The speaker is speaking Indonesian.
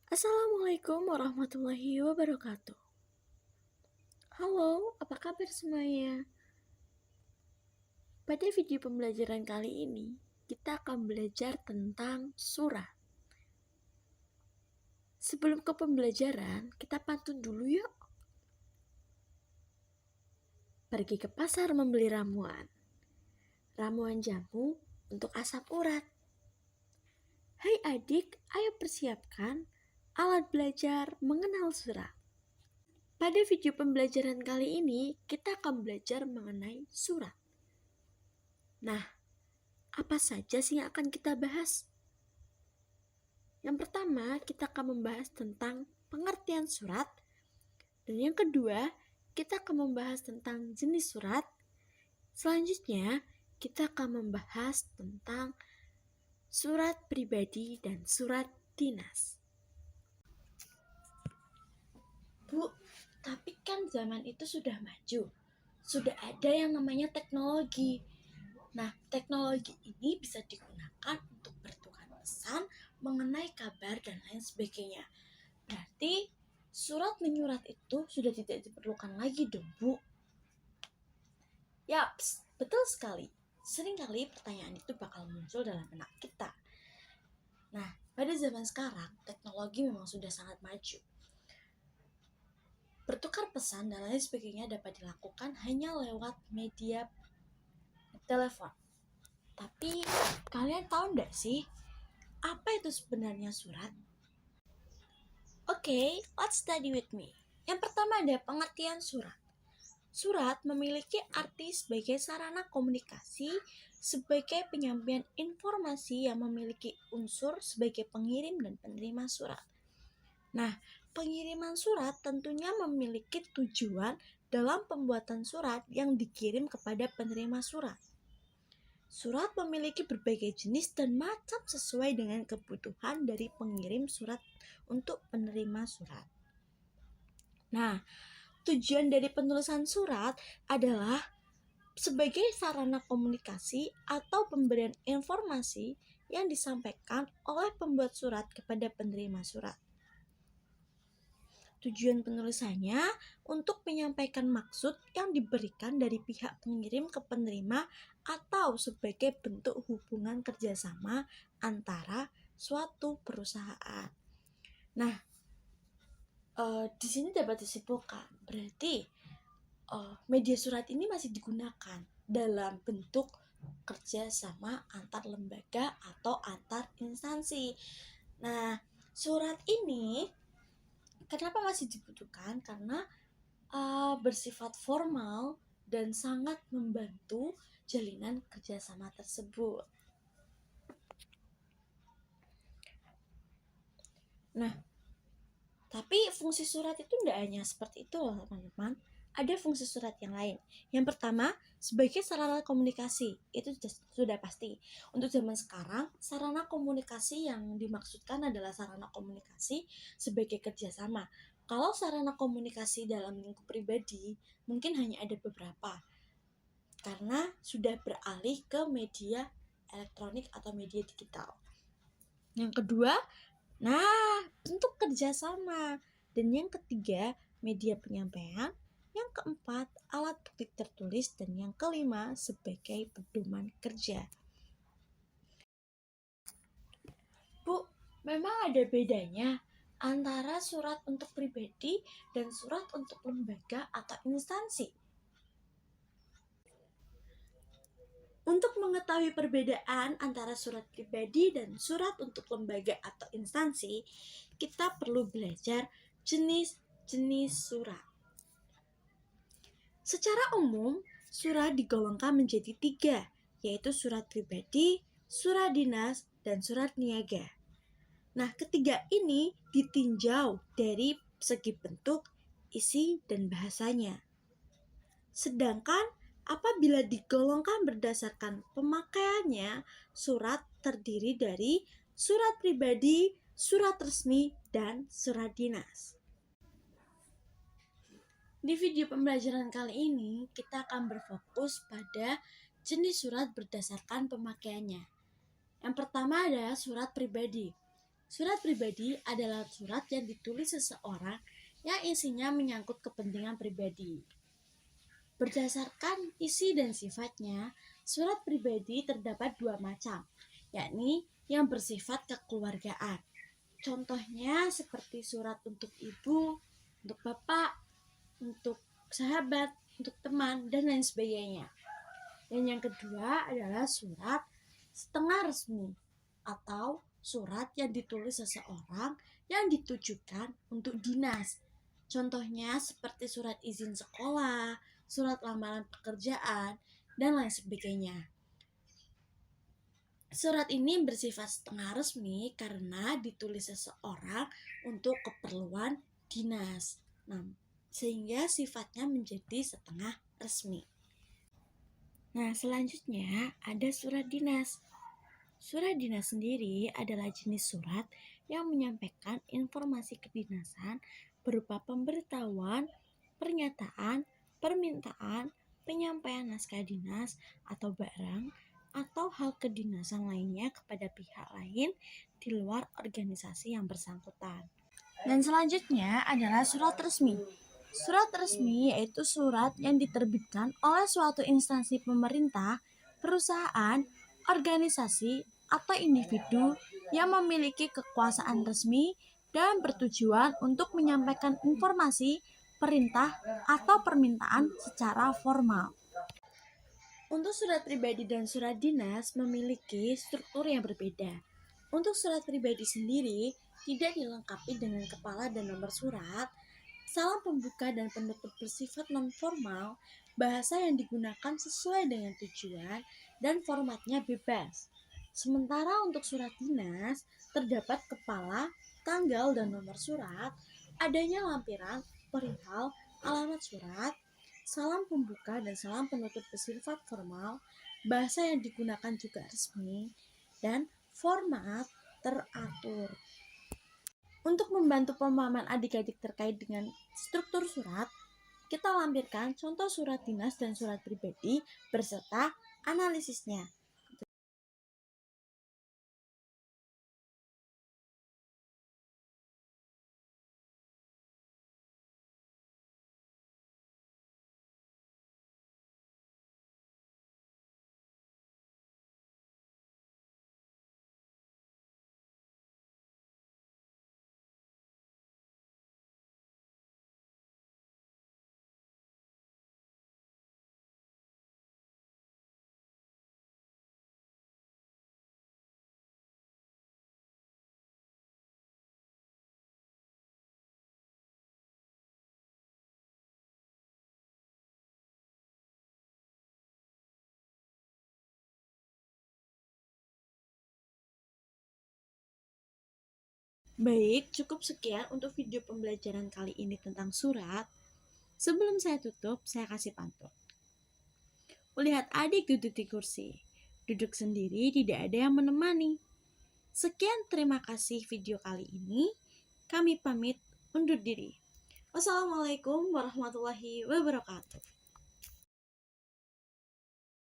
Assalamualaikum warahmatullahi wabarakatuh. Halo, apa kabar semuanya? Pada video pembelajaran kali ini, kita akan belajar tentang surah. Sebelum ke pembelajaran, kita pantun dulu yuk. Pergi ke pasar membeli ramuan. Ramuan jamu untuk asam urat. Hai adik, ayo persiapkan alat belajar mengenal surah. Pada video pembelajaran kali ini, kita akan belajar mengenai surah. Nah, apa saja sih yang akan kita bahas? Yang pertama, kita akan membahas tentang pengertian surat. Dan yang kedua, kita akan membahas tentang jenis surat. Selanjutnya, kita akan membahas tentang surat pribadi dan surat dinas. Bu, tapi kan zaman itu sudah maju. Sudah ada yang namanya teknologi. Nah, teknologi ini bisa digunakan untuk bertukar pesan mengenai kabar dan lain sebagainya. Berarti surat menyurat itu sudah tidak diperlukan lagi dong, Bu. Yaps, betul sekali. Seringkali pertanyaan itu bakal muncul dalam benak kita. Nah, pada zaman sekarang, teknologi memang sudah sangat maju. Bertukar pesan dan lain sebagainya dapat dilakukan hanya lewat media telepon. Tapi kalian tahu nggak sih apa itu sebenarnya surat? Oke, let's study with me. Yang pertama ada pengertian surat. Surat memiliki arti sebagai sarana komunikasi, sebagai penyampaian informasi yang memiliki unsur sebagai pengirim dan penerima surat. Nah, pengiriman surat tentunya memiliki tujuan dalam pembuatan surat yang dikirim kepada penerima surat. Surat memiliki berbagai jenis dan macam sesuai dengan kebutuhan dari pengirim surat untuk penerima surat. Nah, tujuan dari penulisan surat adalah sebagai sarana komunikasi atau pemberian informasi yang disampaikan oleh pembuat surat kepada penerima surat. Tujuan penulisannya untuk menyampaikan maksud yang diberikan dari pihak pengirim ke penerima atau sebagai bentuk hubungan kerjasama antara suatu perusahaan. Nah, di sini dapat disimpulkan berarti media surat ini masih digunakan dalam bentuk kerjasama antar lembaga atau antar instansi. Nah, surat ini kenapa masih dibutuhkan? Karena bersifat formal dan sangat membantu jalinan kerjasama tersebut. Nah, tapi fungsi surat itu tidak hanya seperti itu loh teman-teman. Ada fungsi surat yang lain. Yang pertama, sebagai sarana komunikasi. Itu sudah pasti. Untuk zaman sekarang, sarana komunikasi yang dimaksudkan adalah sarana komunikasi sebagai kerjasama. Kalau sarana komunikasi dalam lingkup pribadi, mungkin hanya ada beberapa. Karena sudah beralih ke media elektronik atau media digital. Yang kedua, bentuk kerjasama. Dan yang ketiga, media penyampaian. Yang keempat, alat bukti tertulis. Dan yang kelima, sebagai pedoman kerja. Bu, memang ada bedanya antara surat untuk pribadi dan surat untuk lembaga atau instansi. Untuk mengetahui perbedaan antara surat pribadi dan surat untuk lembaga atau instansi, kita perlu belajar jenis-jenis surat. Secara umum, surat digolongkan menjadi 3, yaitu surat pribadi, surat dinas, dan surat niaga. Nah, ketiga ini ditinjau dari segi bentuk, isi, dan bahasanya. Sedangkan apabila digolongkan berdasarkan pemakaiannya, surat terdiri dari surat pribadi, surat resmi, dan surat dinas. Di video pembelajaran kali ini, kita akan berfokus pada jenis surat berdasarkan pemakaiannya. Yang pertama adalah surat pribadi. Surat pribadi adalah surat yang ditulis seseorang yang isinya menyangkut kepentingan pribadi. Berdasarkan isi dan sifatnya, surat pribadi terdapat dua macam, yakni yang bersifat kekeluargaan. Contohnya seperti surat untuk ibu, untuk bapak, untuk sahabat, untuk teman, dan lain sebagainya. Dan yang kedua adalah surat setengah resmi atau surat yang ditulis seseorang yang ditujukan untuk dinas. Contohnya seperti surat izin sekolah, surat lamaran pekerjaan, dan lain sebagainya. Surat ini bersifat setengah resmi karena ditulis seseorang untuk keperluan dinas. Sehingga sifatnya menjadi setengah resmi. Nah, selanjutnya ada surat dinas. Surat dinas sendiri adalah jenis surat yang menyampaikan informasi kedinasan berupa pemberitahuan, pernyataan, permintaan, penyampaian naskah dinas atau barang atau hal kedinasan lainnya kepada pihak lain di luar organisasi yang bersangkutan. Dan selanjutnya adalah surat resmi. Surat resmi yaitu surat yang diterbitkan oleh suatu instansi pemerintah, perusahaan, organisasi, atau individu yang memiliki kekuasaan resmi dan bertujuan untuk menyampaikan informasi, perintah, atau permintaan secara formal. Untuk surat pribadi dan surat dinas memiliki struktur yang berbeda. Untuk surat pribadi sendiri tidak dilengkapi dengan kepala dan nomor surat, salam pembuka dan penutup bersifat non-formal, bahasa yang digunakan sesuai dengan tujuan, dan formatnya bebas. Sementara untuk surat dinas, terdapat kepala, tanggal, dan nomor surat, adanya lampiran, perihal, alamat surat, salam pembuka dan salam penutup bersifat formal, bahasa yang digunakan juga resmi, dan format teratur. Untuk membantu pemahaman adik-adik terkait dengan struktur surat, kita lampirkan contoh surat dinas dan surat pribadi beserta analisisnya. Baik, cukup sekian untuk video pembelajaran kali ini tentang surat. Sebelum saya tutup, saya kasih pantun. Melihat adik duduk di kursi, duduk sendiri tidak ada yang menemani. Sekian, terima kasih video kali ini. Kami pamit undur diri. Wassalamualaikum warahmatullahi wabarakatuh.